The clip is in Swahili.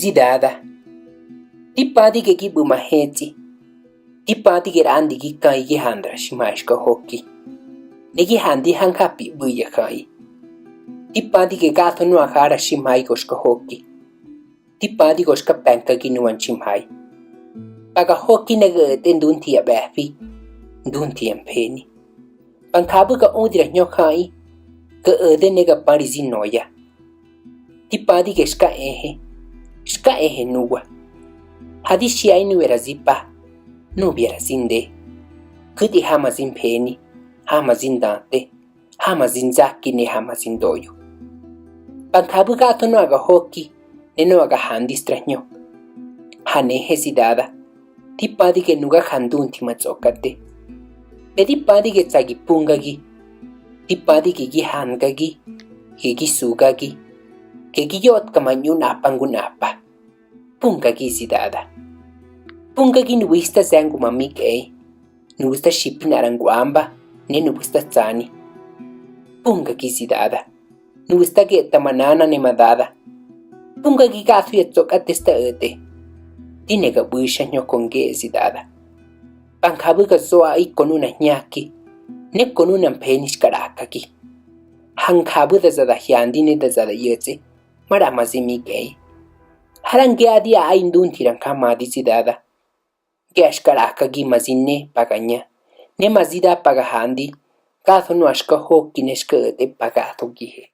Zidada. Tipadi ke kibu maheti. Tipadi ke randi ki kai ki handra shimash ka hoki. Neki handi hankapi buya kai. Tipadi ke gato no akara shimai koshka hoki. Tipadi koshka penka ki nuan shimai. Paga hoki nagate dunti abafi. Dunti ampeni. Pankabu ka odira nyokai. Ka ode nega parizi noya. Tipadi ke shka ehe. Shka ehe nuwa. Hadishi ai nuera zipa. Nubiera zinde. Kuti hamazin peni. Hamazin dante. Hamazin zaki ne hamazin doyo. Pankabu gato no aga hoki. Ne no aga handi straño. Hanehe zidada. Tipadi ke nuga handunti matsokate. Pe tipadi ke tsagi pungagi. Tipadi ke gi hangagi. Ke gi sugagi. Ke gi yot kamanyu napangunapa. Pungagi zidada. Pungagi nuwista zangu mamik nuwista shipi naranguamba. Ne nuwista tsani. Pungagi zidada. Nuwista geta manana ne madada. Pungagi gato yatsokate sta ete. Tinega buisha nyokonge zidada. Pankabu ka zoa ai konuna nyaki. Ne konuna mpenish karakaki. Hankabu da zada hyandi ne da zada yetse. Maramazimik Harange adia ai ndunti rankamadi zidada. Gashkarakagi mazine paganya. Ne mazida pagahandi. Gato no ashka hoki neshka ete pagato gihe.